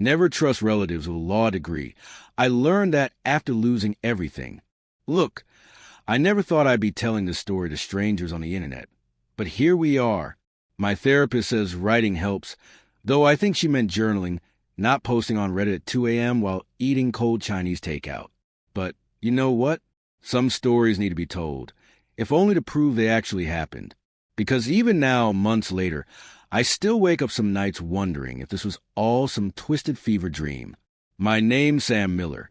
Never trust relatives with a law degree. I learned that after losing everything. Look, I never thought I'd be telling this story to strangers on the internet. But here we are. My therapist says writing helps, though I think she meant journaling, not posting on Reddit at 2 a.m. while eating cold Chinese takeout. But you know what? Some stories need to be told, if only to prove they actually happened. Because even now, months later, I still wake up some nights wondering if this was all some twisted fever dream. My name's Sam Miller,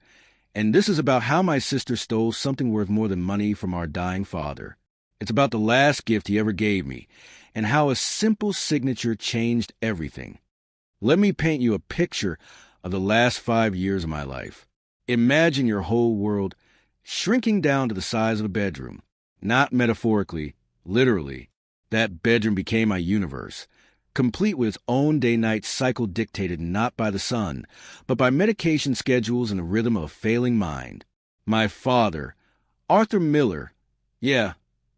and this is about how my sister stole something worth more than money from our dying father. It's about the last gift he ever gave me, and how a simple signature changed everything. Let me paint you a picture of the last 5 years of my life. Imagine your whole world shrinking down to the size of a bedroom. Not metaphorically, literally. That bedroom became my universe, complete with its own day-night cycle dictated not by the sun, but by medication schedules and the rhythm of a failing mind. My father, Arthur Miller, yeah,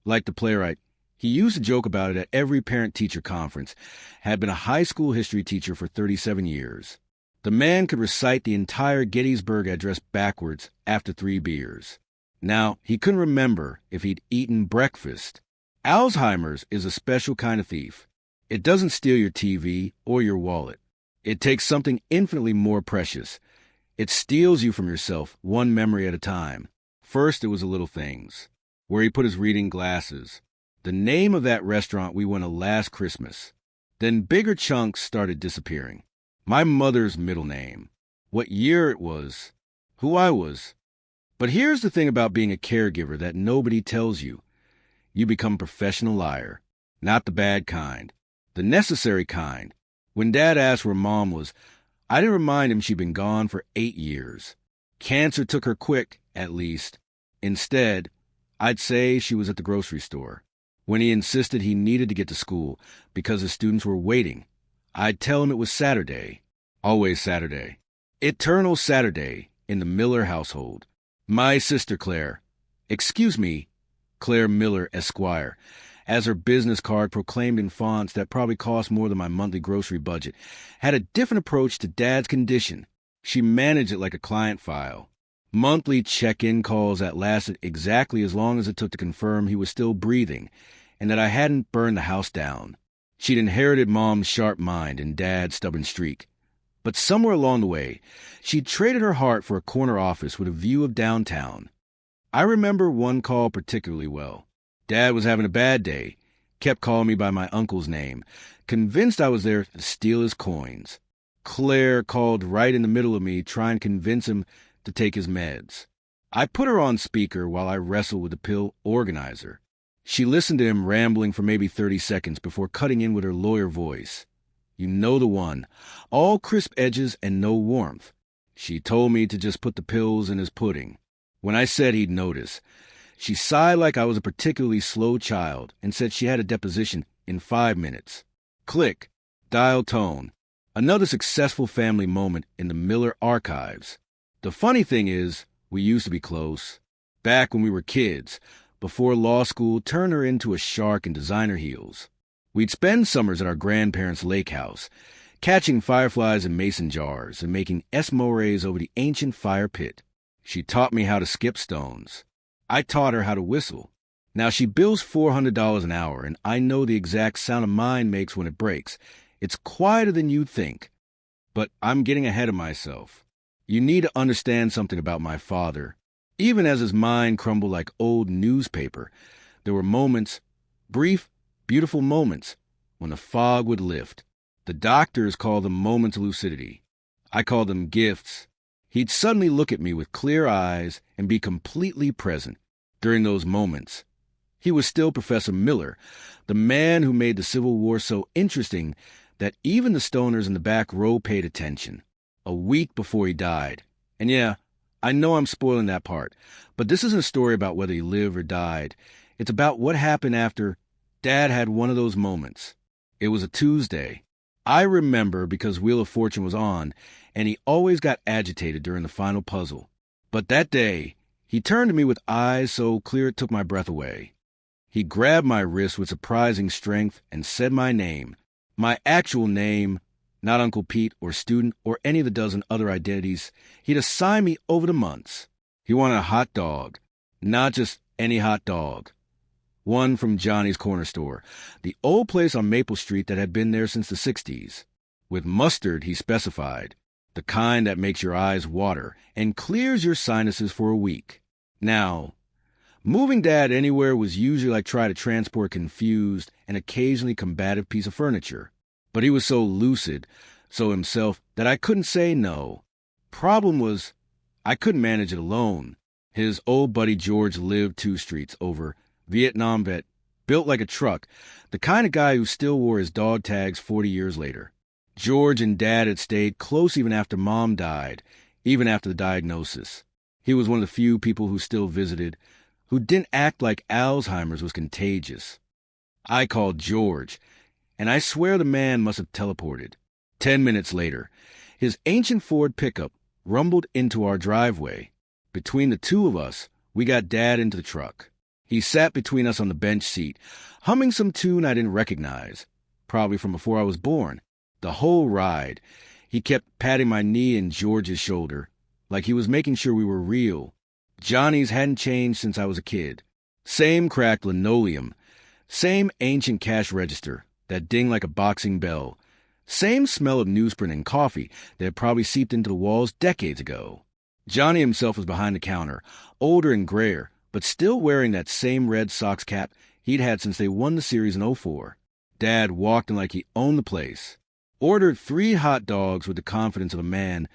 like the playwright, he used to joke about it at every parent-teacher conference, had been a high school history teacher for 37 years. The man could recite the entire Gettysburg Address backwards after 3 beers. Now, he couldn't remember if he'd eaten breakfast. Alzheimer's is a special kind of thief. It doesn't steal your TV or your wallet. It takes something infinitely more precious. It steals you from yourself, one memory at a time. First, it was the little things. Where he put his reading glasses. The name of that restaurant we went to last Christmas. Then bigger chunks started disappearing. My mother's middle name. What year it was. Who I was. But here's the thing about being a caregiver that nobody tells you. You become a professional liar. Not the bad kind. The necessary kind. When Dad asked where Mom was, I didn't remind him she'd been gone for 8 years. Cancer took her quick, at least. Instead, I'd say she was at the grocery store. When he insisted he needed to get to school because his students were waiting, I'd tell him it was Saturday. Always Saturday. Eternal Saturday in the Miller household. My sister Claire. Excuse me, Claire Miller, Esquire, as her business card proclaimed in fonts that probably cost more than my monthly grocery budget, had a different approach to Dad's condition. She managed it like a client file. Monthly check-in calls that lasted exactly as long as it took to confirm he was still breathing and that I hadn't burned the house down. She'd inherited Mom's sharp mind and Dad's stubborn streak. But somewhere along the way, she'd traded her heart for a corner office with a view of downtown. I remember one call particularly well. Dad was having a bad day, kept calling me by my uncle's name, convinced I was there to steal his coins. Claire called right in the middle of me, trying to convince him to take his meds. I put her on speaker while I wrestled with the pill organizer. She listened to him rambling for maybe 30 seconds before cutting in with her lawyer voice. You know the one. All crisp edges and no warmth. She told me to just put the pills in his pudding. When I said he'd notice, she sighed like I was a particularly slow child and said she had a deposition in 5 minutes. Click. Dial tone. Another successful family moment in the Miller archives. The funny thing is, we used to be close. Back when we were kids, before law school turned her into a shark in designer heels. We'd spend summers at our grandparents' lake house, catching fireflies in mason jars and making esmores over the ancient fire pit. She taught me how to skip stones. I taught her how to whistle. Now she bills $400 an hour, and I know the exact sound a mine makes when it breaks. It's quieter than you'd think. But I'm getting ahead of myself. You need to understand something about my father. Even as his mind crumbled like old newspaper, there were moments, brief, beautiful moments, when the fog would lift. The doctors call them moments of lucidity. I call them gifts. He'd suddenly look at me with clear eyes and be completely present. During those moments, he was still Professor Miller, the man who made the Civil War so interesting that even the stoners in the back row paid attention. A week before he died. And yeah, I know I'm spoiling that part, but this isn't a story about whether he lived or died. It's about what happened after Dad had one of those moments. It was a Tuesday. I remember because Wheel of Fortune was on, and he always got agitated during the final puzzle. But that day, he turned to me with eyes so clear it took my breath away. He grabbed my wrist with surprising strength and said my name, my actual name, Not Uncle Pete or student or any of the dozen other identities he'd assigned me over the months. He wanted a hot dog, not just any hot dog. One from Johnny's Corner Store, the old place on Maple Street that had been there since the 60s. With mustard, he specified, the kind that makes your eyes water and clears your sinuses for a week. Now, moving Dad anywhere was usually like trying to transport a confused and occasionally combative piece of furniture. But he was so lucid, so himself, that I couldn't say no. Problem was, I couldn't manage it alone. His old buddy George lived 2 streets over, Vietnam vet, built like a truck, the kind of guy who still wore his dog tags 40 years later. George and Dad had stayed close even after Mom died, even after the diagnosis. He was one of the few people who still visited, who didn't act like Alzheimer's was contagious. I called George, and I swear the man must have teleported. 10 minutes later, his ancient Ford pickup rumbled into our driveway. Between the two of us, we got Dad into the truck. He sat between us on the bench seat, humming some tune I didn't recognize, probably from before I was born. The whole ride, he kept patting my knee and George's shoulder, like he was making sure we were real. Johnny's hadn't changed since I was a kid. Same cracked linoleum, same ancient cash register that dinged like a boxing bell, same smell of newsprint and coffee that had probably seeped into the walls decades ago. Johnny himself was behind the counter, older and grayer, but still wearing that same Red Sox cap he'd had since they won the series in '04. Dad walked in like he owned the place. Ordered 3 hot dogs with the confidence of a man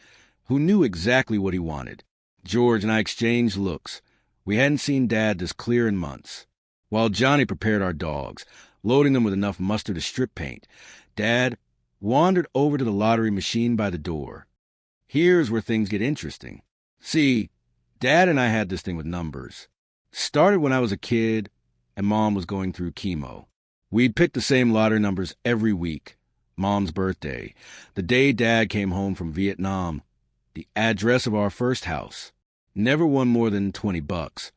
who knew exactly what he wanted. George and I exchanged looks. We hadn't seen Dad this clear in months. While Johnny prepared our dogs, loading them with enough mustard to strip paint, Dad wandered over to the lottery machine by the door. Here's where things get interesting. See, Dad and I had this thing with numbers. Started when I was a kid and Mom was going through chemo. We'd pick the same lottery numbers every week. Mom's birthday, the day Dad came home from Vietnam, the address of our first house. Never won more than $20.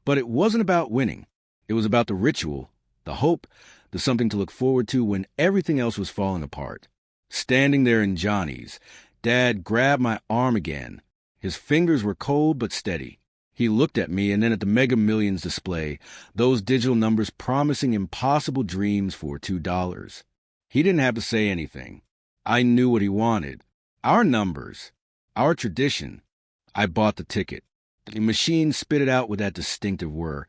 But it wasn't about winning. It was about the ritual, the hope, the something to look forward to when everything else was falling apart. Standing there in Johnny's, Dad grabbed my arm again. His fingers were cold but steady. He looked at me and then at the Mega Millions display, those digital numbers promising impossible dreams for $2. He didn't have to say anything. I knew what he wanted. Our numbers. Our tradition. I bought the ticket. The machine spit it out with that distinctive whir,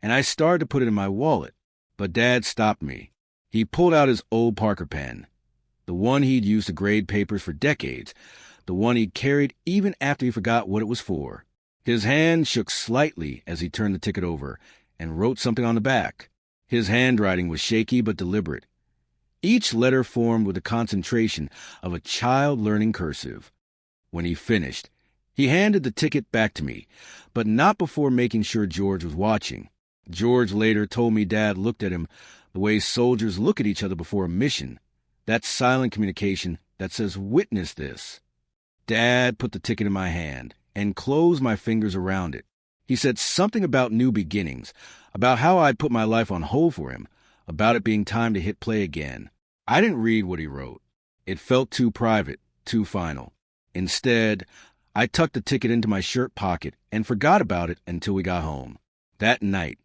and I started to put it in my wallet. But Dad stopped me. He pulled out his old Parker pen, the one he'd used to grade papers for decades, the one he'd carried even after he forgot what it was for. His hand shook slightly as he turned the ticket over and wrote something on the back. His handwriting was shaky but deliberate. Each letter formed with the concentration of a child learning cursive. When he finished, he handed the ticket back to me, but not before making sure George was watching. George later told me Dad looked at him the way soldiers look at each other before a mission, that silent communication that says, "Witness this." Dad put the ticket in my hand and closed my fingers around it. He said something about new beginnings, about how I'd put my life on hold for him, about it being time to hit play again. I didn't read what he wrote. It felt too private, too final. Instead, I tucked the ticket into my shirt pocket and forgot about it until we got home. That night,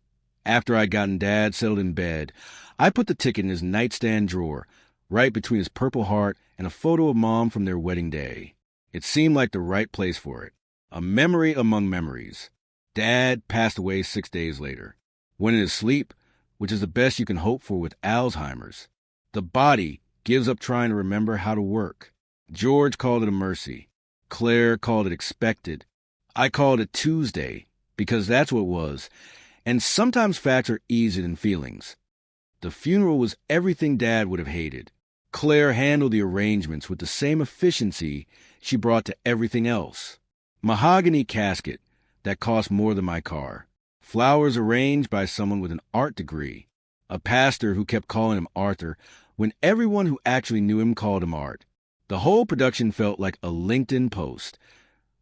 after I'd gotten Dad settled in bed, I put the ticket in his nightstand drawer, right between his Purple Heart and a photo of Mom from their wedding day. It seemed like the right place for it. A memory among memories. Dad passed away 6 days later. Went in his sleep, which is the best you can hope for with Alzheimer's. The body gives up trying to remember how to work. George called it a mercy. Claire called it expected. I called it Tuesday, because that's what it was. And sometimes facts are easier than feelings. The funeral was everything Dad would have hated. Claire handled the arrangements with the same efficiency she brought to everything else. Mahogany casket that cost more than my car. Flowers arranged by someone with an art degree. A pastor who kept calling him Arthur when everyone who actually knew him called him Art. The whole production felt like a LinkedIn post.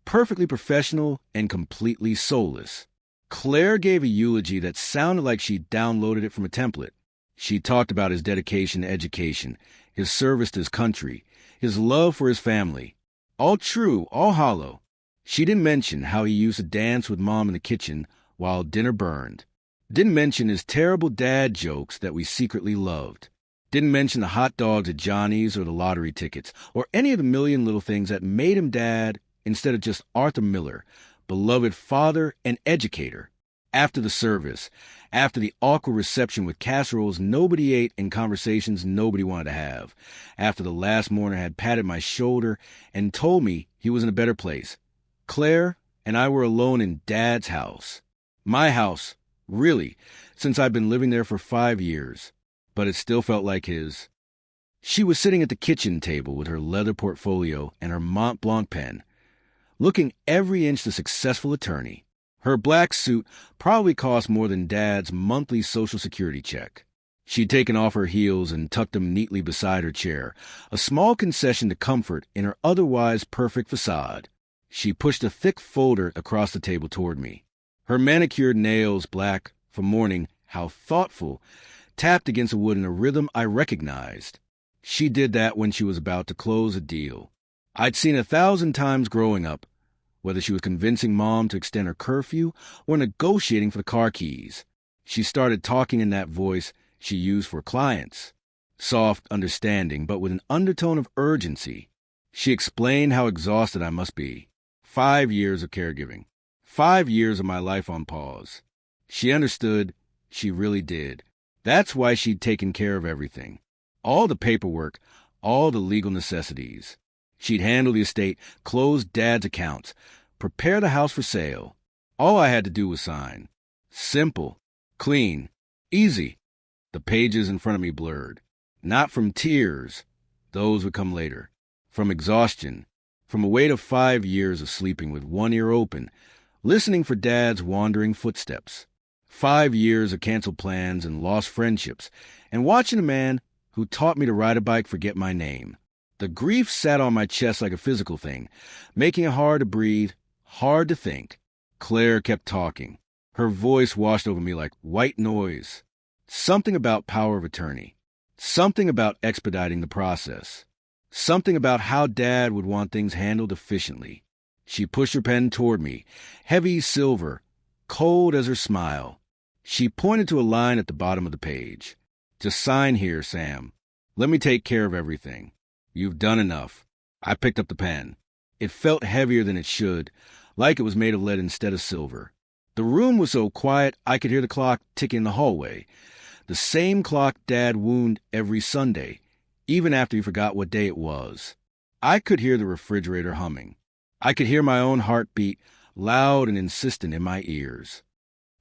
Perfectly professional and completely soulless. Claire gave a eulogy that sounded like she downloaded it from a template. She talked about his dedication to education, his service to his country, his love for his family. All true, all hollow. She didn't mention how he used to dance with Mom in the kitchen while dinner burned. Didn't mention his terrible dad jokes that we secretly loved. Didn't mention the hot dogs at Johnny's or the lottery tickets, or any of the million little things that made him Dad instead of just Arthur Miller, beloved father and educator. After the service, after the awkward reception with casseroles nobody ate and conversations nobody wanted to have, after the last mourner had patted my shoulder and told me he was in a better place, Claire and I were alone in Dad's house. My house, really, since I'd been living there for 5 years, but it still felt like his. She was sitting at the kitchen table with her leather portfolio and her Mont Blanc pen, looking every inch the successful attorney. Her black suit probably cost more than Dad's monthly Social Security check. She'd taken off her heels and tucked them neatly beside her chair, a small concession to comfort in her otherwise perfect facade. She pushed a thick folder across the table toward me. Her manicured nails, black from mourning, how thoughtful, tapped against the wood in a rhythm I recognized. She did that when she was about to close a deal. I'd seen 1,000 times growing up, whether she was convincing Mom to extend her curfew or negotiating for the car keys. She started talking in that voice she used for clients. Soft, understanding, but with an undertone of urgency. She explained how exhausted I must be. 5 years of caregiving. 5 years of my life on pause. She understood. She really did. That's why she'd taken care of everything. All the paperwork, all the legal necessities. She'd handle the estate, close Dad's accounts, prepare the house for sale. All I had to do was sign. Simple, clean, easy. The pages in front of me blurred. Not from tears. Those would come later. From exhaustion. From a weight of 5 years of sleeping with one ear open, listening for Dad's wandering footsteps. 5 years of canceled plans and lost friendships, and watching a man who taught me to ride a bike forget my name. The grief sat on my chest like a physical thing, making it hard to breathe, hard to think. Claire kept talking. Her voice washed over me like white noise. Something about power of attorney. Something about expediting the process. Something about how Dad would want things handled efficiently. She pushed her pen toward me, heavy silver, cold as her smile. She pointed to a line at the bottom of the page. Just sign here, Sam. Let me take care of everything. You've done enough. I picked up the pen. It felt heavier than it should, like it was made of lead instead of silver. The room was so quiet I could hear the clock ticking in the hallway. The same clock Dad wound every Sunday, even after he forgot what day it was. I could hear the refrigerator humming. I could hear my own heartbeat, loud and insistent in my ears.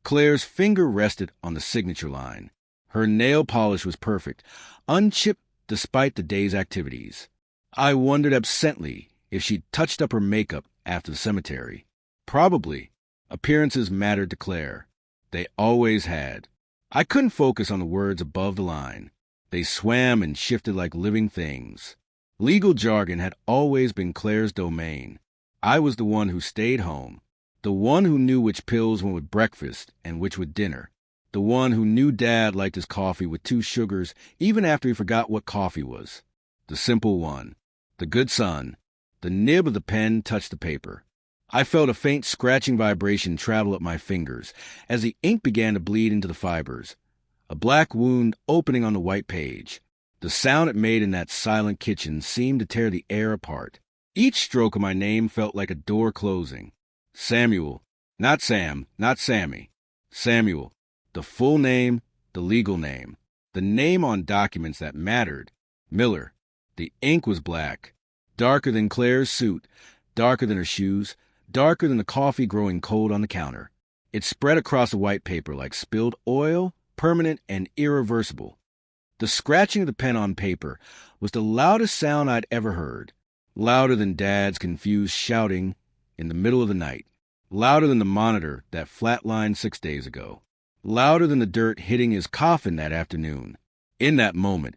Claire's finger rested on the signature line. Her nail polish was perfect, unchipped despite the day's activities. I wondered absently if she'd touched up her makeup after the cemetery. Probably. Appearances mattered to Claire. They always had. I couldn't focus on the words above the line. They swam and shifted like living things. Legal jargon had always been Claire's domain. I was the one who stayed home. The one who knew which pills went with breakfast and which with dinner. The one who knew Dad liked his coffee with 2 sugars even after he forgot what coffee was. The simple one. The good son. The nib of the pen touched the paper. I felt a faint scratching vibration travel up my fingers as the ink began to bleed into the fibers. A black wound opening on the white page. The sound it made in that silent kitchen seemed to tear the air apart. Each stroke of my name felt like a door closing. Samuel. Not Sam, not Sammy. Samuel. The full name, the legal name. The name on documents that mattered. Miller. The ink was black. Darker than Claire's suit. Darker than her shoes. Darker than the coffee growing cold on the counter. It spread across the white paper like spilled oil, permanent and irreversible. The scratching of the pen on paper was the loudest sound I'd ever heard. Louder than Dad's confused shouting in the middle of the night. Louder than the monitor that flatlined 6 days ago. Louder than the dirt hitting his coffin that afternoon. In that moment,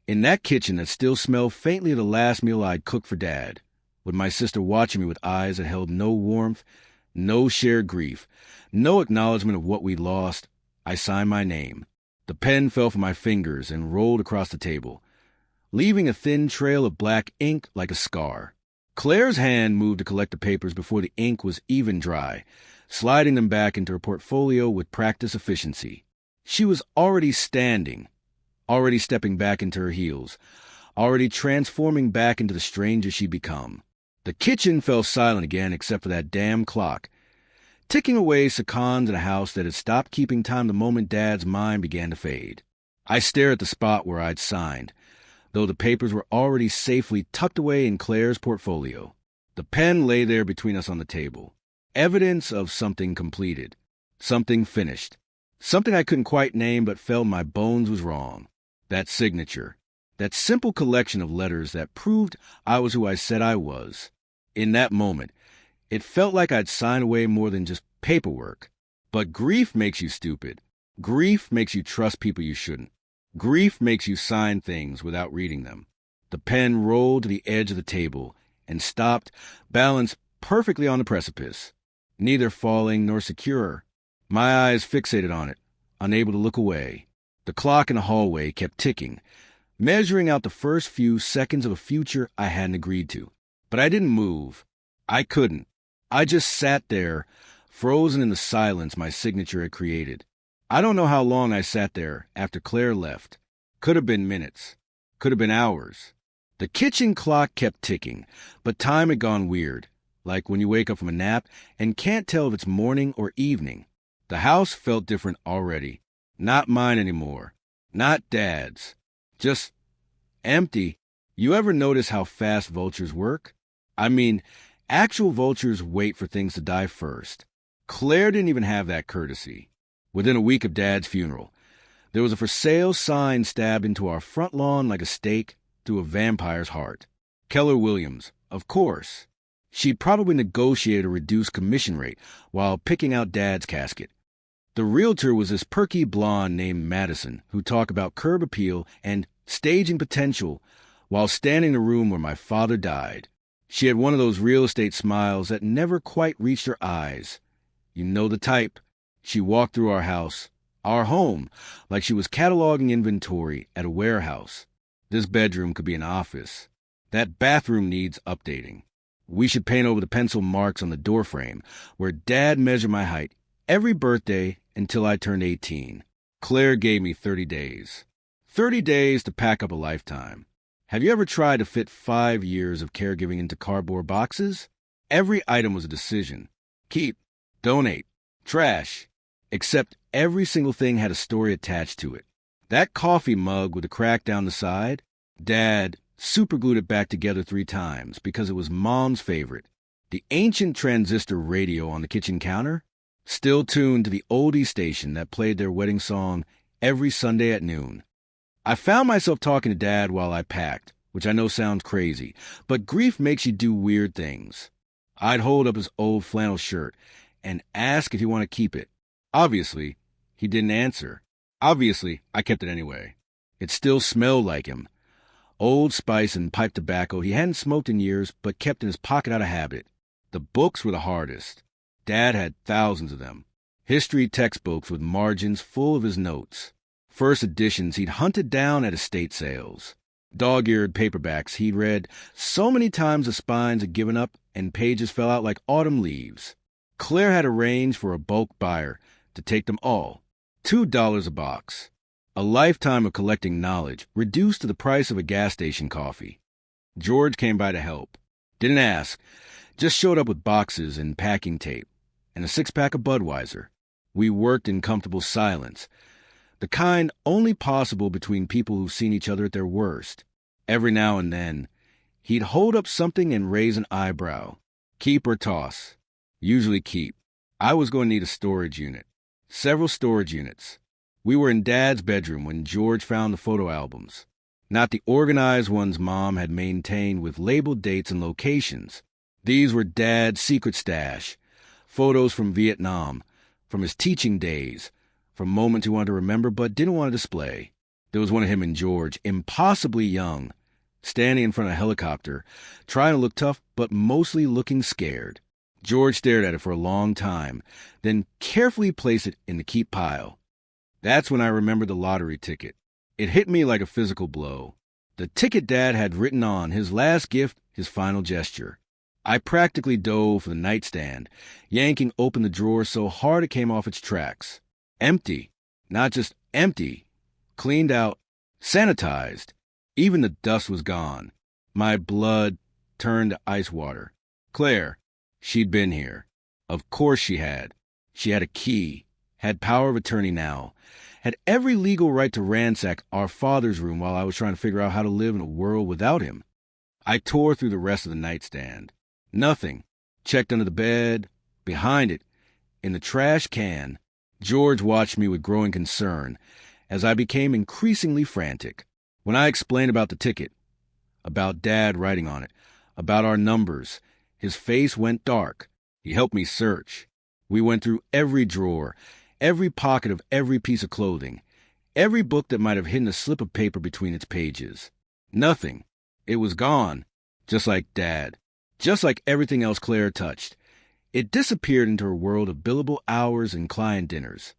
in that kitchen that still smelled faintly of the last meal I'd cooked for Dad, with my sister watching me with eyes that held no warmth, no shared grief, no acknowledgement of what we'd lost, I signed my name. The pen fell from my fingers and rolled across the table. leaving a thin trail of black ink like a scar. Claire's hand moved to collect the papers before the ink was even dry, sliding them back into her portfolio with practiced efficiency. She was already standing, already stepping back into her heels, already transforming back into the stranger she'd become. The kitchen fell silent again except for that damn clock, ticking away seconds in a house that had stopped keeping time the moment Dad's mind began to fade. I stared at the spot where I'd signed, though the papers were already safely tucked away in Claire's portfolio. The pen lay there between us on the table, evidence of something completed, something finished, something I couldn't quite name but felt my bones was wrong. That signature, that simple collection of letters that proved I was who I said I was. In that moment, it felt like I'd signed away more than just paperwork. But grief makes you stupid. Grief makes you trust people you shouldn't. Grief makes you sign things without reading them. The pen rolled to the edge of the table and stopped, balanced perfectly on the precipice, neither falling nor secure. My eyes fixated on it, unable to look away. The clock in the hallway kept ticking, measuring out the first few seconds of a future I hadn't agreed to. But I didn't move. I couldn't. I just sat there, frozen in the silence my signature had created. I don't know how long I sat there after Claire left. Could have been minutes. Could have been hours. The kitchen clock kept ticking, but time had gone weird, like when you wake up from a nap and can't tell if it's morning or evening. The house felt different already. Not mine anymore. Not Dad's. Just empty. You ever notice how fast vultures work? I mean, actual vultures wait for things to die first. Claire didn't even have that courtesy. Within a week of Dad's funeral, there was a for sale sign stabbed into our front lawn like a stake through a vampire's heart. Keller Williams, of course. She'd probably negotiated a reduced commission rate while picking out Dad's casket. The realtor was this perky blonde named Madison who talked about curb appeal and staging potential while standing in the room where my father died. She had one of those real estate smiles that never quite reached her eyes. You know the type. She walked through our house, our home, like she was cataloging inventory at a warehouse. This bedroom could be an office. That bathroom needs updating. We should paint over the pencil marks on the doorframe where Dad measured my height every birthday until I turned 18. Claire gave me 30 days. 30 days to pack up a lifetime. Have you ever tried to fit 5 years of caregiving into cardboard boxes? Every item was a decision. Keep, donate, trash. Except every single thing had a story attached to it. That coffee mug with a crack down the side, Dad superglued it back together 3 times because it was Mom's favorite. The ancient transistor radio on the kitchen counter, still tuned to the oldie station that played their wedding song every Sunday at noon. I found myself talking to Dad while I packed, which I know sounds crazy, but grief makes you do weird things. I'd hold up his old flannel shirt and ask if he wanted to keep it. Obviously, he didn't answer. Obviously, I kept it anyway. It still smelled like him. Old Spice and pipe tobacco he hadn't smoked in years but kept in his pocket out of habit. The books were the hardest. Dad had thousands of them. History textbooks with margins full of his notes. First editions he'd hunted down at estate sales. Dog-eared paperbacks he'd read so many times the spines had given up and pages fell out like autumn leaves. Claire had arranged for a bulk buyer to take them all. $2 a box. A lifetime of collecting knowledge reduced to the price of a gas station coffee. George came by to help. Didn't ask. Just showed up with boxes and packing tape and a 6-pack of Budweiser. We worked in comfortable silence, the kind only possible between people who've seen each other at their worst. Every now and then, he'd hold up something and raise an eyebrow. Keep or toss. Usually keep. I was going to need a storage unit. Several storage units. We were in Dad's bedroom when George found the photo albums. Not the organized ones Mom had maintained with labeled dates and locations. These were Dad's secret stash. Photos from Vietnam, from his teaching days, from moments he wanted to remember but didn't want to display. There was one of him and George, impossibly young, standing in front of a helicopter, trying to look tough but mostly looking scared. George stared at it for a long time, then carefully placed it in the keep pile. That's when I remembered the lottery ticket. It hit me like a physical blow. The ticket Dad had written on, his last gift, his final gesture. I practically dove for the nightstand, yanking open the drawer so hard it came off its tracks. Empty. Not just empty. Cleaned out. Sanitized. Even the dust was gone. My blood turned to ice water. Claire. She'd been here. Of course she had. She had a key. Had power of attorney now. Had every legal right to ransack our father's room while I was trying to figure out how to live in a world without him. I tore through the rest of the nightstand. Nothing. Checked under the bed. Behind it. In the trash can. George watched me with growing concern as I became increasingly frantic. When I explained about the ticket, about Dad writing on it, about our numbers, his face went dark. He helped me search. We went through every drawer, every pocket of every piece of clothing, every book that might have hidden a slip of paper between its pages. Nothing. It was gone. Just like Dad. Just like everything else Claire touched. It disappeared into her world of billable hours and client dinners.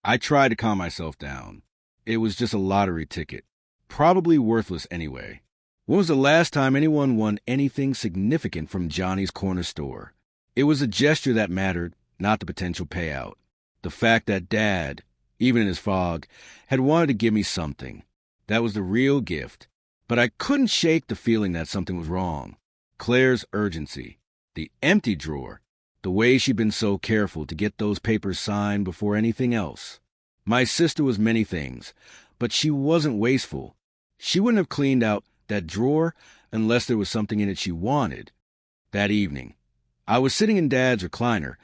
I tried to calm myself down. It was just a lottery ticket. Probably worthless anyway. When was the last time anyone won anything significant from Johnny's corner store? It was a gesture that mattered, not the potential payout. The fact that Dad, even in his fog, had wanted to give me something. That was the real gift. But I couldn't shake the feeling that something was wrong. Claire's urgency. The empty drawer. The way she'd been so careful to get those papers signed before anything else. My sister was many things, but she wasn't wasteful. She wouldn't have cleaned out that drawer unless there was something in it she wanted. That evening, I was sitting in Dad's recliner,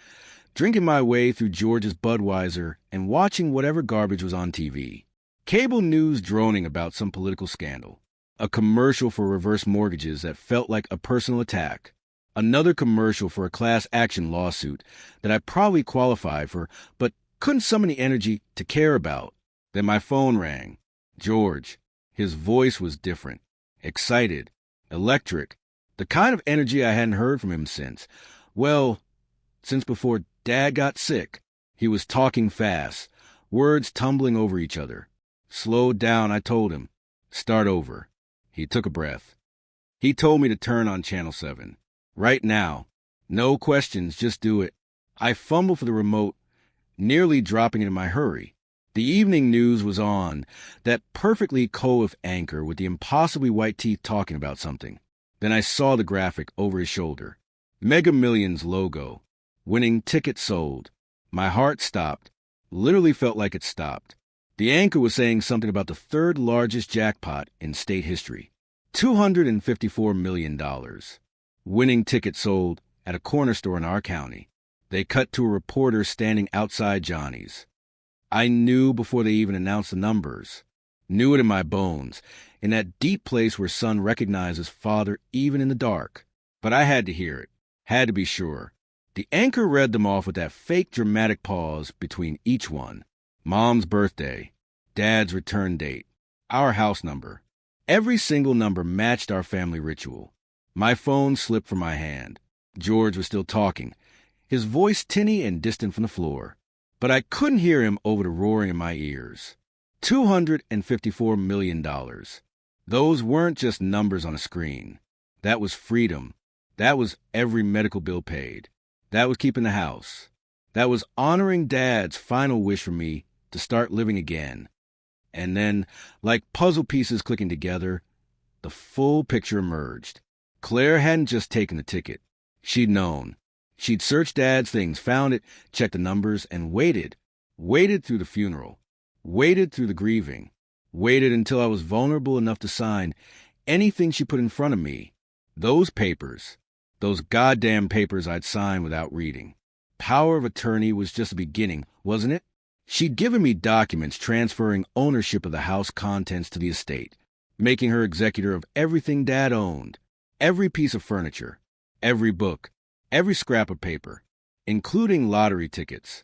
drinking my way through George's Budweiser and watching whatever garbage was on TV. Cable news droning about some political scandal. A commercial for reverse mortgages that felt like a personal attack. Another commercial for a class action lawsuit that I probably qualified for, but couldn't summon the energy to care about. Then my phone rang. George. His voice was different. Excited. Electric. The kind of energy I hadn't heard from him since before Dad got sick. He was talking fast, words tumbling over each other. Slowed down, I told him. Start over. He took a breath. He told me to turn on Channel 7. Right now. No questions, just do it. I fumbled for the remote, nearly dropping it in my hurry. The evening news was on, that perfectly coiff anchor with the impossibly white teeth talking about something. Then I saw the graphic over his shoulder. Mega Millions logo. Winning ticket sold. My heart stopped. Literally felt like it stopped. The anchor was saying something about the third largest jackpot in state history. $254 million. Winning ticket sold at a corner store in our county. They cut to a reporter standing outside Johnny's. I knew before they even announced the numbers. Knew it in my bones, in that deep place where son recognizes father even in the dark. But I had to hear it. Had to be sure. The anchor read them off with that fake dramatic pause between each one. Mom's birthday. Dad's return date. Our house number. Every single number matched our family ritual. My phone slipped from my hand. George was still talking, his voice tinny and distant from the floor. But I couldn't hear him over the roaring in my ears. $254 million. Those weren't just numbers on a screen. That was freedom. That was every medical bill paid. That was keeping the house. That was honoring Dad's final wish for me to start living again. And then, like puzzle pieces clicking together, the full picture emerged. Claire hadn't just taken the ticket. She'd known. She'd searched Dad's things, found it, checked the numbers, and waited. Waited through the funeral. Waited through the grieving. Waited until I was vulnerable enough to sign anything she put in front of me. Those papers. Those goddamn papers I'd signed without reading. Power of attorney was just the beginning, wasn't it? She'd given me documents transferring ownership of the house contents to the estate, making her executor of everything Dad owned. Every piece of furniture, every book, every scrap of paper, including lottery tickets.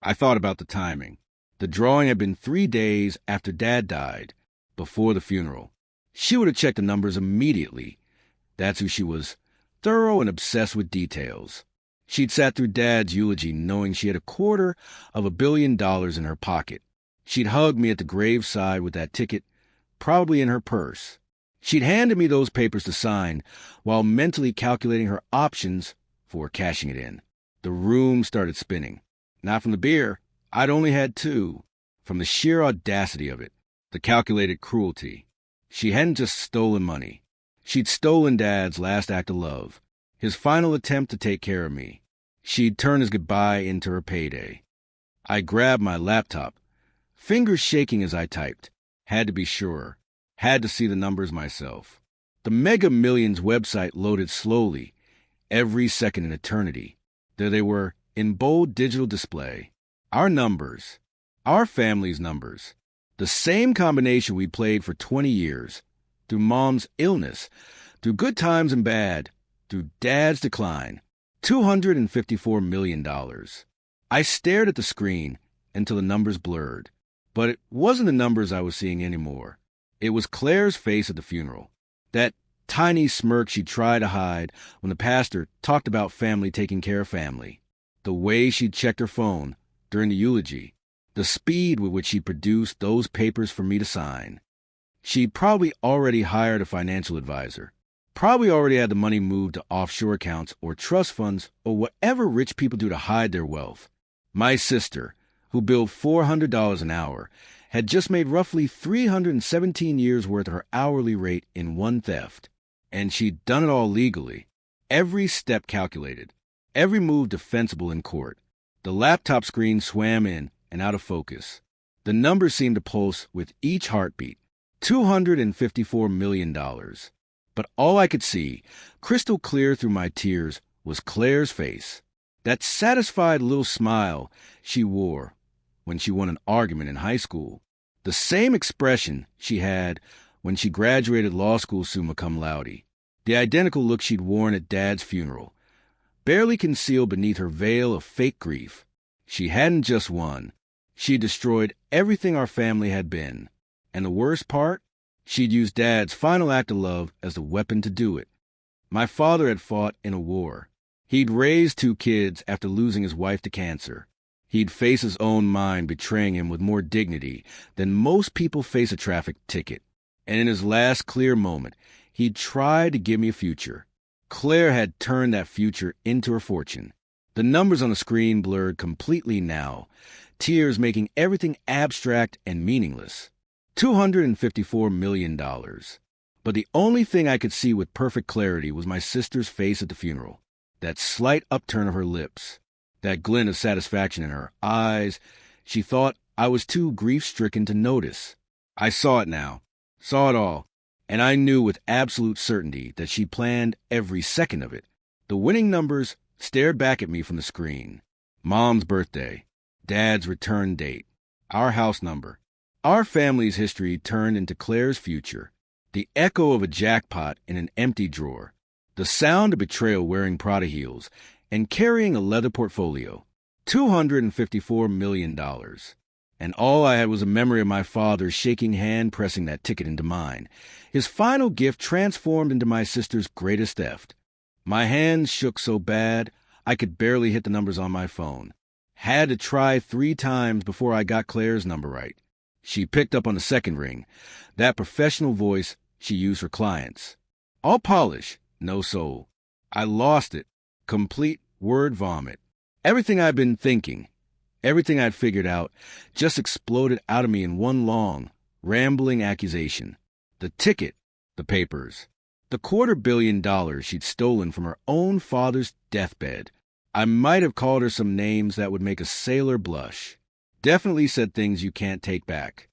I thought about the timing. The drawing had been 3 days after Dad died, before the funeral. She would have checked the numbers immediately. That's who she was, thorough and obsessed with details. She'd sat through Dad's eulogy knowing she had $250 million in her pocket. She'd hugged me at the graveside with that ticket, probably in her purse. She'd handed me those papers to sign while mentally calculating her options for cashing it in. The room started spinning. Not from the beer. I'd only had two. From the sheer audacity of it. The calculated cruelty. She hadn't just stolen money. She'd stolen Dad's last act of love. His final attempt to take care of me. She'd turned his goodbye into her payday. I grabbed my laptop, fingers shaking as I typed. Had to be sure. Had to see the numbers myself. The Mega Millions website loaded slowly, every second an eternity. There they were, in bold digital display. Our numbers. Our family's numbers. The same combination we played for 20 years. Through Mom's illness, through good times and bad, through Dad's decline. $254 million. I stared at the screen until the numbers blurred. But it wasn't the numbers I was seeing anymore. It was Claire's face at the funeral. That tiny smirk she tried to hide when the pastor talked about family taking care of family. The way she checked her phone during the eulogy. The speed with which she produced those papers for me to sign. She'd probably already hired a financial advisor. Probably already had the money moved to offshore accounts or trust funds or whatever rich people do to hide their wealth. My sister, who billed $400 an hour, had just made roughly 317 years' worth of her hourly rate in one theft. And she'd done it all legally. Every step calculated. Every move defensible in court. The laptop screen swam in and out of focus. The numbers seemed to pulse with each heartbeat. $254 million. But all I could see, crystal clear through my tears, was Claire's face. That satisfied little smile she wore when she won an argument in high school. The same expression she had when she graduated law school summa cum laude. The identical look she'd worn at Dad's funeral, barely concealed beneath her veil of fake grief. She hadn't just won. She destroyed everything our family had been. And the worst part? She'd used Dad's final act of love as the weapon to do it. My father had fought in a war. He'd raised two kids after losing his wife to cancer. He'd face his own mind betraying him with more dignity than most people face a traffic ticket. And in his last clear moment, he'd tried to give me a future. Claire had turned that future into her fortune. The numbers on the screen blurred completely now, tears making everything abstract and meaningless. $254 million. But the only thing I could see with perfect clarity was my sister's face at the funeral. That slight upturn of her lips. That glint of satisfaction in her eyes. She thought I was too grief-stricken to notice. I saw it now. Saw it all. And I knew with absolute certainty that she planned every second of it. The winning numbers stared back at me from the screen. Mom's birthday. Dad's return date. Our house number. Our family's history turned into Claire's future. The echo of a jackpot in an empty drawer. The sound of betrayal wearing Prada heels and carrying a leather portfolio. $254 million. And all I had was a memory of my father's shaking hand pressing that ticket into mine. His final gift transformed into my sister's greatest theft. My hands shook so bad I could barely hit the numbers on my phone. Had to try 3 times before I got Claire's number right. She picked up on the second ring, that professional voice she used for clients. All polish, no soul. I lost it. Complete word vomit. Everything I'd been thinking, everything I'd figured out, just exploded out of me in one long, rambling accusation. The ticket, the papers, the $250 million she'd stolen from her own father's deathbed. I might have called her some names that would make a sailor blush. Definitely said things you can't take back.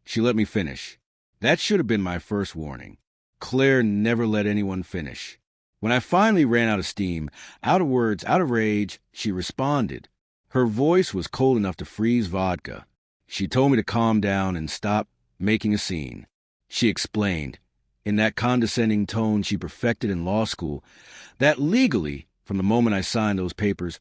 She let me finish. That should have been my first warning. Claire never let anyone finish. When I finally ran out of steam, out of words, out of rage, she responded. Her voice was cold enough to freeze vodka. She told me to calm down and stop making a scene. She explained, in that condescending tone she perfected in law school, that legally, from the moment I signed those papers,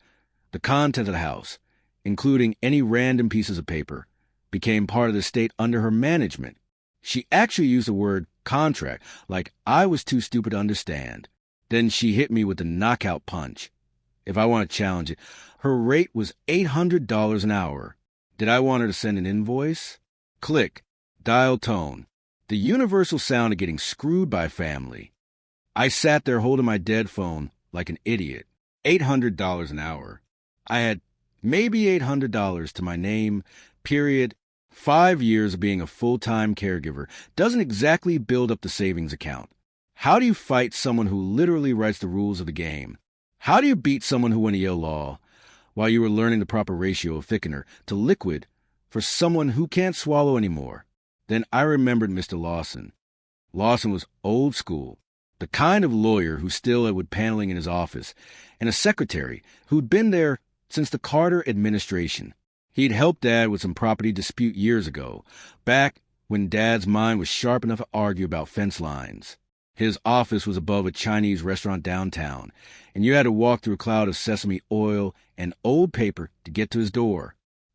the content of the house, including any random pieces of paper, became part of the estate under her management. She actually used the word contract, like I was too stupid to understand. Then she hit me with the knockout punch. If I want to challenge it, her rate was $800 an hour. Did I want her to send an invoice? Click. Dial tone. The universal sound of getting screwed by family. I sat there holding my dead phone like an idiot. $800 an hour. I had maybe $800 to my name, period. 5 years of being a full-time caregiver doesn't exactly build up the savings account. How do you fight someone who literally writes the rules of the game? How do you beat someone who went to Yale Law while you were learning the proper ratio of thickener to liquid for someone who can't swallow anymore? Then I remembered Mr. Lawson. Lawson was old school, the kind of lawyer who still had wood paneling in his office, and a secretary who'd been there since the Carter administration. He'd helped Dad with some property dispute years ago, back when Dad's mind was sharp enough to argue about fence lines. His office was above a Chinese restaurant downtown, and you had to walk through a cloud of sesame oil and old paper to get to his door.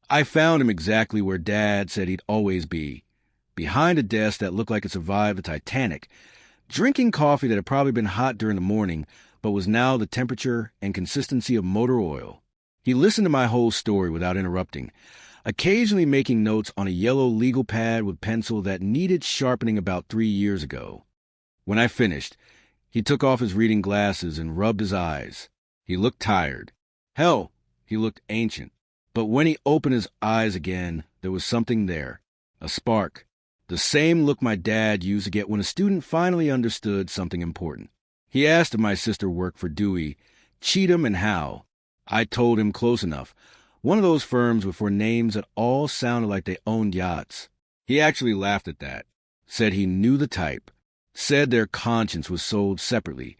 I found him exactly where Dad said he'd always be, behind a desk that looked like it survived the Titanic, drinking coffee that had probably been hot during the morning, but was now the temperature and consistency of motor oil. He listened to my whole story without interrupting, occasionally making notes on a yellow legal pad with pencil that needed sharpening about 3 years ago. When I finished, he took off his reading glasses and rubbed his eyes. He looked tired. Hell, he looked ancient. But when he opened his eyes again, there was something there, a spark. The same look my dad used to get when a student finally understood something important. He asked if my sister worked for Dewey, Cheatham, and Howe. I told him close enough. One of those firms with four names that all sounded like they owned yachts. He actually laughed at that, said he knew the type, said their conscience was sold separately,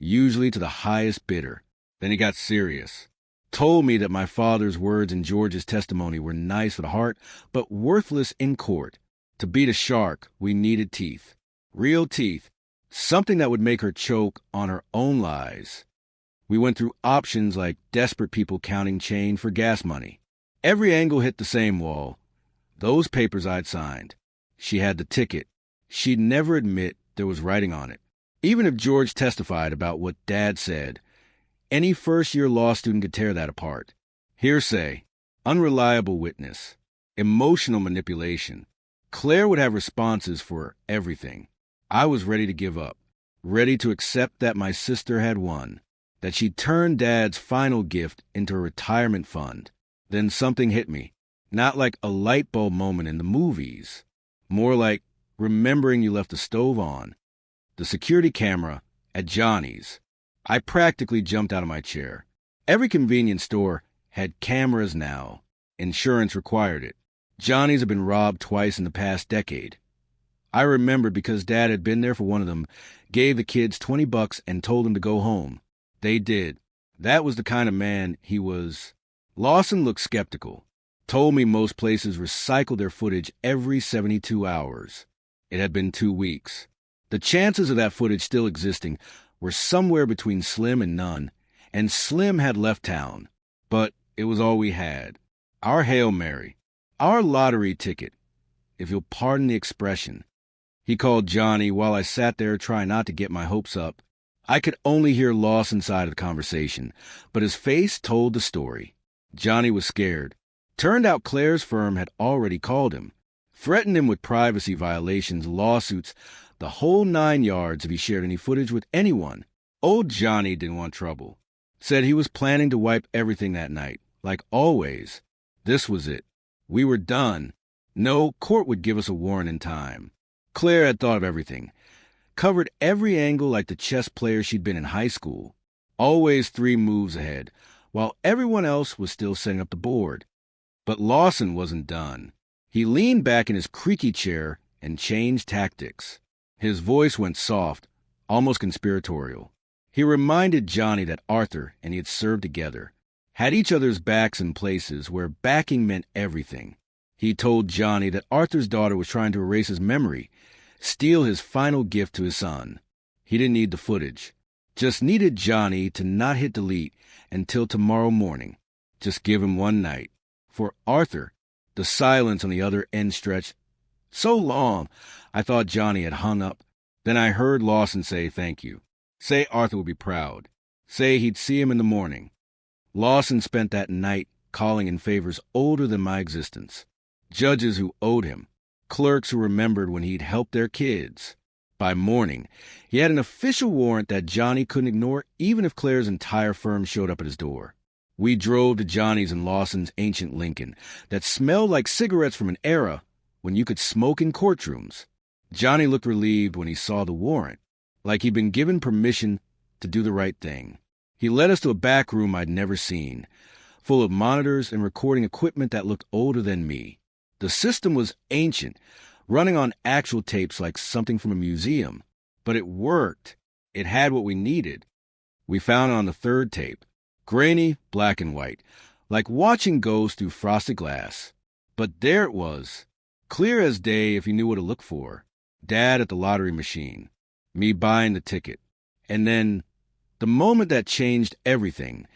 usually to the highest bidder. Then he got serious. Told me that my father's words in George's testimony were nice for the heart, but worthless in court. To beat a shark, we needed teeth. Real teeth. Something that would make her choke on her own lies. We went through options like desperate people counting change for gas money. Every angle hit the same wall. Those papers I'd signed. She had the ticket. She'd never admit there was writing on it. Even if George testified about what Dad said, any first-year law student could tear that apart. Hearsay, unreliable witness, emotional manipulation. Claire would have responses for everything. I was ready to give up, ready to accept that my sister had won, that she'd turned Dad's final gift into a retirement fund. Then something hit me, not like a light bulb moment in the movies, more like remembering you left the stove on. The security camera at Johnny's. I practically jumped out of my chair. Every convenience store had cameras now. Insurance required it. Johnny's had been robbed twice in the past decade. I remembered because Dad had been there for one of them, gave the kids $20 and told them to go home. They did. That was the kind of man he was. Lawson looked skeptical. Told me most places recycled their footage every 72 hours. It had been 2 weeks. The chances of that footage still existing were somewhere between slim and none, and Slim had left town. But it was all we had. Our Hail Mary. Our lottery ticket, if you'll pardon the expression. He called Johnny while I sat there trying not to get my hopes up. I could only hear Lawson's side of the conversation, but his face told the story. Johnny was scared. Turned out Claire's firm had already called him, threatened him with privacy violations, lawsuits, the whole 9 yards if he shared any footage with anyone. Old Johnny didn't want trouble. Said he was planning to wipe everything that night, like always. This was it. We were done. No, court would give us a warrant in time. Claire had thought of everything. Covered every angle like the chess player she'd been in high school. Always 3 moves ahead, while everyone else was still setting up the board. But Lawson wasn't done. He leaned back in his creaky chair and changed tactics. His voice went soft, almost conspiratorial. He reminded Johnny that Arthur and he had served together, had each other's backs in places where backing meant everything. He told Johnny that Arthur's daughter was trying to erase his memory, steal his final gift to his son. He didn't need the footage. Just needed Johnny to not hit delete until tomorrow morning. Just give him one night. For Arthur, the silence on the other end stretched so long, I thought Johnny had hung up. Then I heard Lawson say thank you. Say Arthur would be proud. Say he'd see him in the morning. Lawson spent that night calling in favors older than my existence. Judges who owed him. clerks who remembered when he'd helped their kids. By morning, he had an official warrant that Johnny couldn't ignore even if Claire's entire firm showed up at his door. We drove to Johnny's in Lawson's ancient Lincoln that smelled like cigarettes from an era when you could smoke in courtrooms. Johnny looked relieved when he saw the warrant, like he'd been given permission to do the right thing. He led us to a back room I'd never seen, full of monitors and recording equipment that looked older than me. The system was ancient, running on actual tapes like something from a museum, but it worked. It had what we needed. We found it on the third tape, grainy, black and white, like watching ghosts through frosted glass. But there it was, clear as day if you knew what to look for. Dad at the lottery machine, me buying the ticket, and then the moment that changed everything,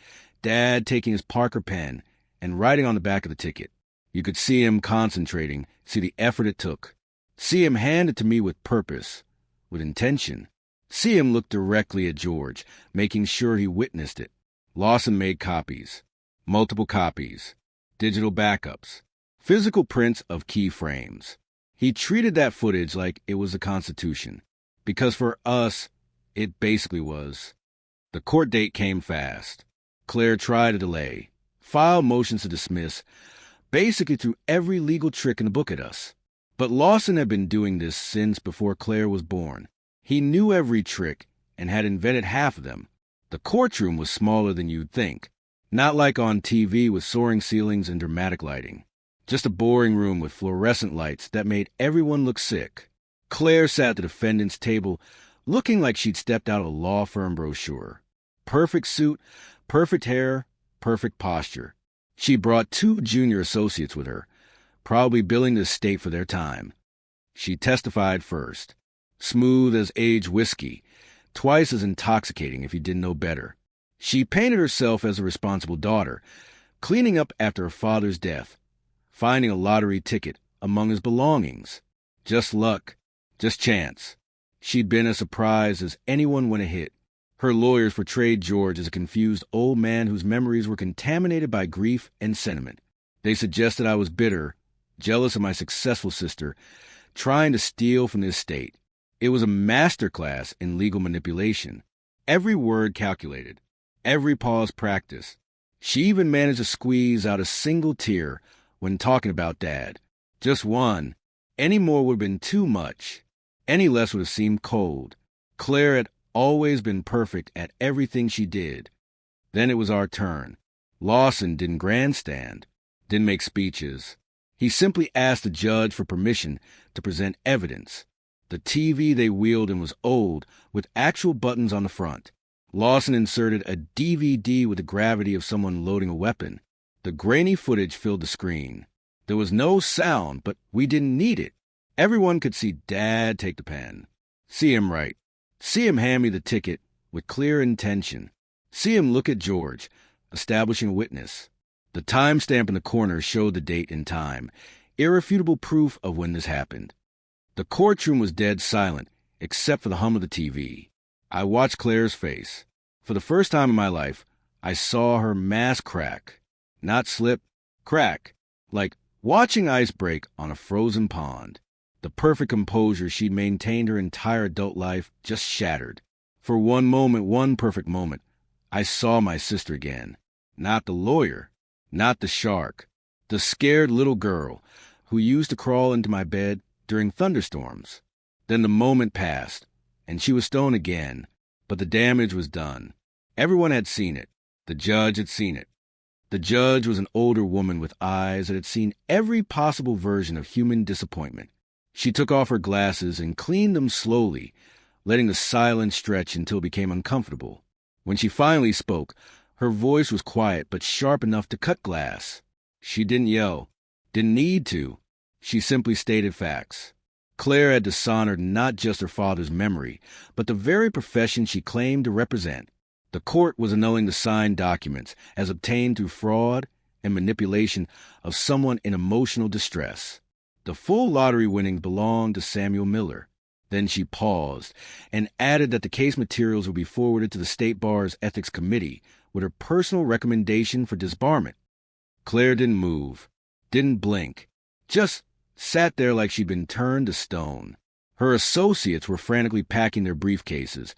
Dad taking his Parker pen and writing on the back of the ticket. You could see him concentrating, see the effort it took. See him hand it to me with purpose, with intention. See him look directly at George, making sure he witnessed it. Lawson made copies, multiple copies, digital backups, physical prints of key frames. He treated that footage like it was the Constitution, because for us, it basically was. The court date came fast. Claire tried to delay, filed motions to dismiss, basically threw every legal trick in the book at us. But Lawson had been doing this since before Claire was born. He knew every trick and had invented half of them. The courtroom was smaller than you'd think, not like on TV with soaring ceilings and dramatic lighting. Just a boring room with fluorescent lights that made everyone look sick. Claire sat at the defendant's table looking like she'd stepped out of a law firm brochure. Perfect suit, perfect hair, perfect posture. She brought 2 junior associates with her, probably billing the state for their time. She testified first. Smooth as aged whiskey, twice as intoxicating if you didn't know better. She painted herself as a responsible daughter, cleaning up after her father's death, finding a lottery ticket among his belongings. Just luck, just chance. She'd been as surprised as anyone when it hit. Her lawyers portrayed George as a confused old man whose memories were contaminated by grief and sentiment. They suggested I was bitter, jealous of my successful sister, trying to steal from the estate. It was a masterclass in legal manipulation. Every word calculated, every pause practiced. She even managed to squeeze out a single tear when talking about Dad. Just one. Any more would have been too much. Any less would have seemed cold. Claire had always been perfect at everything she did. Then it was our turn. Lawson didn't grandstand, didn't make speeches. He simply asked the judge for permission to present evidence. The TV they wheeled in was old, with actual buttons on the front. Lawson inserted a DVD with the gravity of someone loading a weapon. The grainy footage filled the screen. There was no sound, but we didn't need it. Everyone could see Dad take the pen. See him write. See him hand me the ticket with clear intention. See him look at George, establishing a witness. The timestamp in the corner showed the date and time, irrefutable proof of when this happened. The courtroom was dead silent, except for the hum of the TV. I watched Claire's face. For the first time in my life, I saw her mask crack. Not slip, crack. Like watching ice break on a frozen pond. The perfect composure she'd maintained her entire adult life just shattered. For one moment, one perfect moment, I saw my sister again. Not the lawyer, not the shark. The scared little girl who used to crawl into my bed during thunderstorms. Then the moment passed, and she was stoned again, but the damage was done. Everyone had seen it. The judge had seen it. The judge was an older woman with eyes that had seen every possible version of human disappointment. She took off her glasses and cleaned them slowly, letting the silence stretch until it became uncomfortable. When she finally spoke, her voice was quiet but sharp enough to cut glass. She didn't yell, didn't need to. She simply stated facts. Claire had dishonored not just her father's memory, but the very profession she claimed to represent. The court was annulling the signed documents as obtained through fraud and manipulation of someone in emotional distress. The full lottery winnings belonged to Samuel Miller. Then she paused and added that the case materials would be forwarded to the State Bar's Ethics Committee with her personal recommendation for disbarment. Claire didn't move, didn't blink, just sat there like she'd been turned to stone. Her associates were frantically packing their briefcases,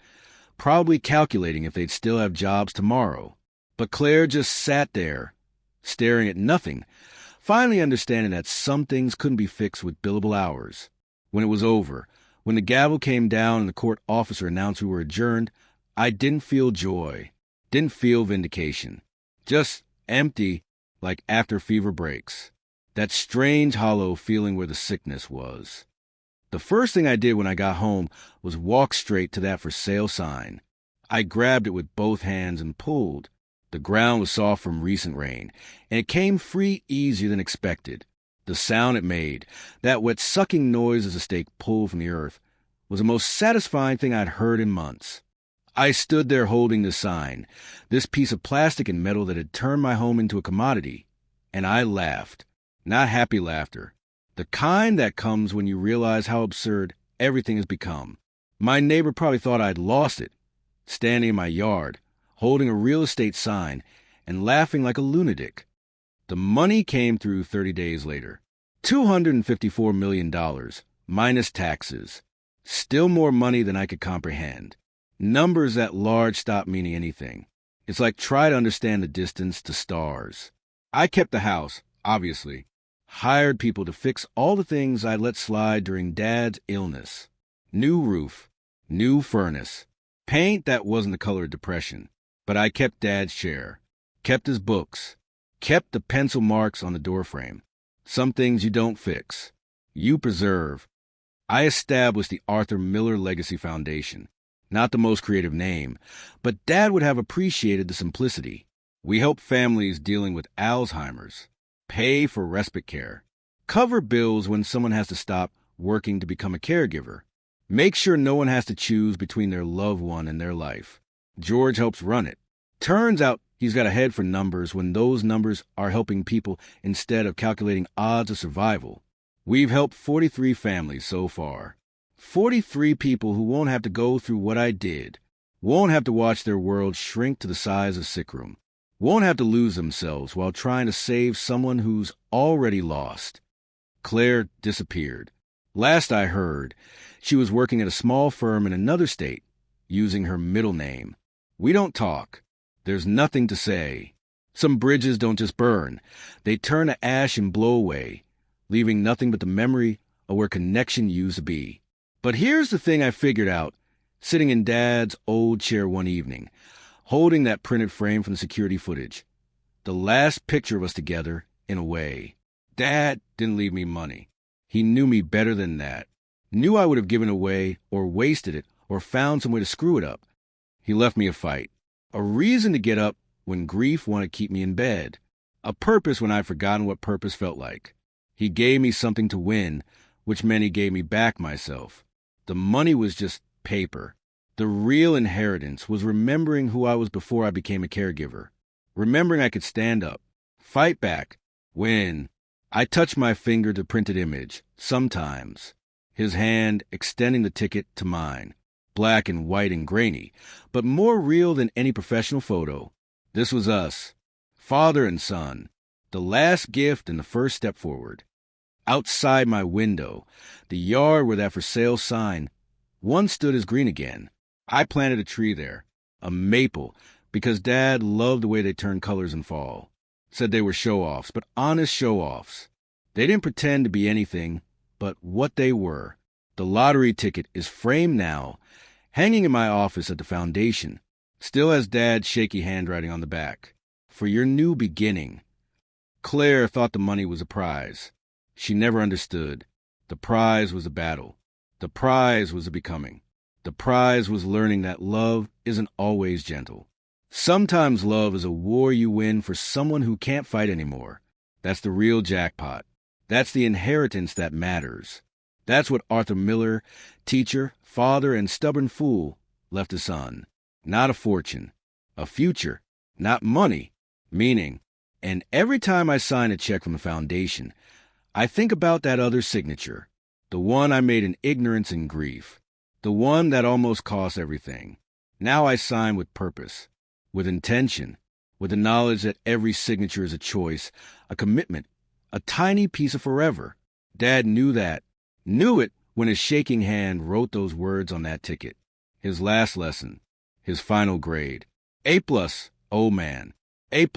probably calculating if they'd still have jobs tomorrow. But Claire just sat there, staring at nothing, finally understanding that some things couldn't be fixed with billable hours. When it was over, when the gavel came down and the court officer announced we were adjourned, I didn't feel joy, didn't feel vindication. Just empty, like after fever breaks. That strange, hollow feeling where the sickness was. The first thing I did when I got home was walk straight to that for sale sign. I grabbed it with both hands and pulled. The ground was soft from recent rain, and it came free easier than expected. The sound it made, that wet sucking noise as a stake pulled from the earth, was the most satisfying thing I'd heard in months. I stood there holding the sign, this piece of plastic and metal that had turned my home into a commodity, and I laughed. Not happy laughter. The kind that comes when you realize how absurd everything has become. My neighbor probably thought I'd lost it, standing in my yard, holding a real estate sign, and laughing like a lunatic. The money came through 30 days later. $254 million, minus taxes. Still more money than I could comprehend. Numbers that large stop meaning anything. It's like try to understand the distance to stars. I kept the house, obviously. Hired people to fix all the things I let slide during Dad's illness. New roof, new furnace, paint that wasn't the color of depression. But I kept Dad's chair, kept his books, kept the pencil marks on the doorframe. Some things you don't fix, you preserve. I established the Arthur Miller Legacy Foundation. Not the most creative name, but Dad would have appreciated the simplicity. We help families dealing with Alzheimer's. Pay for respite care. Cover bills when someone has to stop working to become a caregiver. Make sure no one has to choose between their loved one and their life. George helps run it. Turns out he's got a head for numbers when those numbers are helping people instead of calculating odds of survival. We've helped 43 families so far. 43 people who won't have to go through what I did. Won't have to watch their world shrink to the size of a sick room. Won't have to lose themselves while trying to save someone who's already lost. Claire disappeared. Last I heard, she was working at a small firm in another state, using her middle name. We don't talk. There's nothing to say. Some bridges don't just burn. They turn to ash and blow away, leaving nothing but the memory of where connection used to be. But here's the thing I figured out, sitting in Dad's old chair one evening, holding that printed frame from the security footage. The last picture of us together, in a way. Dad didn't leave me money. He knew me better than that. Knew I would have given away or wasted it or found some way to screw it up. He left me a fight. A reason to get up when grief wanted to keep me in bed. A purpose when I'd forgotten what purpose felt like. He gave me something to win, which meant he gave me back myself. The money was just paper. The real inheritance was remembering who I was before I became a caregiver. Remembering I could stand up, fight back, win. I touched my finger to printed image, sometimes. His hand extending the ticket to mine. Black and white and grainy, but more real than any professional photo. This was us, father and son. The last gift and the first step forward. Outside my window, the yard where that for sale sign once stood as green again. I planted a tree there, a maple, because Dad loved the way they turned colors in fall. Said they were show-offs, but honest show-offs. They didn't pretend to be anything but what they were. The lottery ticket is framed now, hanging in my office at the foundation. Still has Dad's shaky handwriting on the back. For your new beginning. Claire thought the money was a prize. She never understood. The prize was a battle. The prize was a becoming. The prize was learning that love isn't always gentle. Sometimes love is a war you win for someone who can't fight anymore. That's the real jackpot. That's the inheritance that matters. That's what Arthur Miller, teacher, father, and stubborn fool, left his son. Not a fortune. A future. Not money. Meaning. And every time I sign a check from the foundation, I think about that other signature. The one I made in ignorance and grief. The one that almost cost everything. Now I sign with purpose, with intention, with the knowledge that every signature is a choice, a commitment, a tiny piece of forever. Dad knew that. Knew it when his shaking hand wrote those words on that ticket. His last lesson. His final grade. A+, oh man. A+.